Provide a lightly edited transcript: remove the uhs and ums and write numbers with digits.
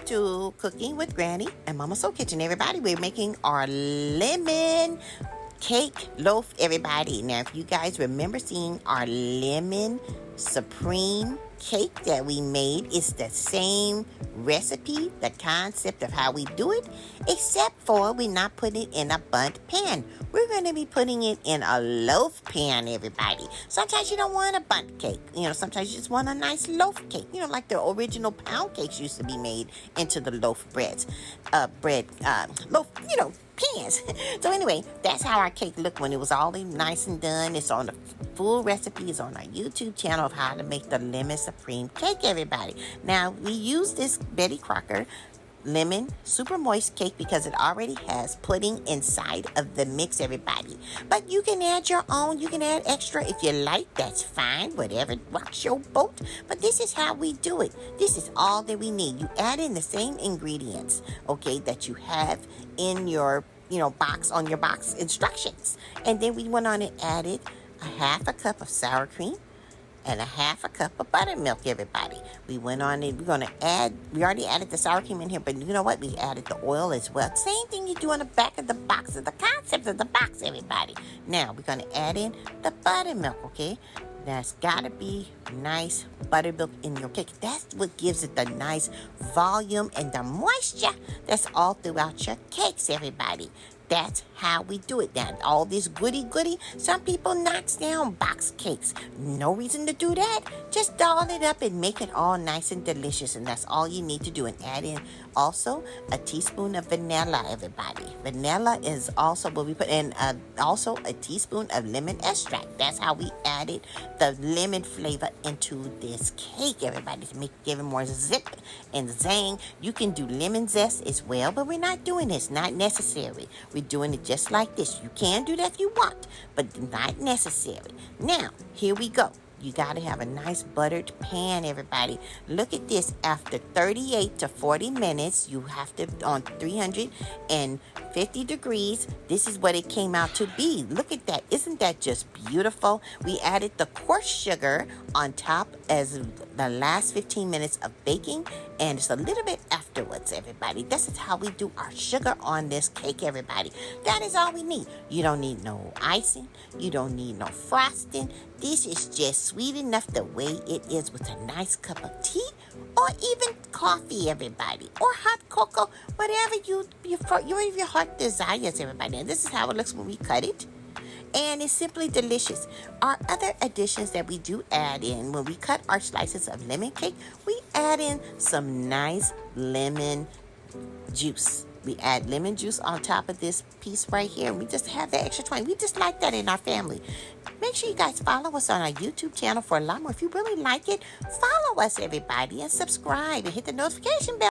to Cooking with Granny and Mama Soul Kitchen, everybody. We're making our lemon cake loaf, everybody. Now, if you guys remember seeing our lemon supreme cake that we made, it's the same recipe, the concept of how we do it, except for we're not putting it in a bundt pan. We're going to be putting it in a loaf pan, everybody. Sometimes you don't want a bundt cake. Sometimes you just want a nice loaf cake. Like the original pound cakes used to be made into the loaf loaf, pans. So anyway, that's how our cake looked when it was all nice and done. It's on the full recipe. It's on our YouTube channel of how to make the lemon supreme cake, everybody. Now, we use this Betty Crocker lemon super moist cake because it already has pudding inside of the mix, everybody. But you can add your own. You can add extra if you like. That's fine. Whatever rocks your boat. But this is how we do it. This is all that we need. You add in the same ingredients, okay, that you have in your box, on your box instructions. And then we went on and added a half a cup of sour cream and a half a cup of buttermilk, everybody. We went on and we already added the sour cream in here, but you know what? We added the oil as well. Same thing you do on the back of the box, of the concept of the box, everybody. Now, we're going to add in the buttermilk, okay? That's got to be nice buttermilk in your cake. That's what gives it the nice volume and the moisture that's all throughout your cakes, everybody. That's how we do it. Now, all this goody, some people knocks down box cakes. No reason to do that. Just doll it up and make it all nice and delicious. And that's all you need to do. And add in also a teaspoon of vanilla, everybody. Vanilla is also what we put in. Also a teaspoon of lemon extract. That's how we added the lemon flavor into this cake, everybody, to give it more zip and zang. You can do lemon zest as well, but we're not doing this. Not necessary. We're doing it just like this. You can do that if you want, but not necessary. Now, here we go. You got to have a nice buttered pan, everybody. Look at this. After 38 to 40 minutes, you have to, on 350 degrees, this is what it came out to be. Look at that. Isn't that just beautiful? We added the coarse sugar on top as the last 15 minutes of baking, and it's a little bit afterwards, everybody. This is how we do our sugar on this cake, everybody. That is all we need. You don't need no icing. You don't need no frosting. This is just sweet enough the way it is with a nice cup of tea or even coffee, everybody, or hot cocoa, whatever your heart desires, everybody. And this is how it looks when we cut it. And it's simply delicious. Our other additions that we do add in when we cut our slices of lemon cake, we add in some nice lemon juice. We add lemon juice on top of this piece right here. And we just have that extra twang. We just like that in our family. Make sure you guys follow us on our YouTube channel for a lot more. If you really like it, follow us, everybody, and subscribe and hit the notification bell.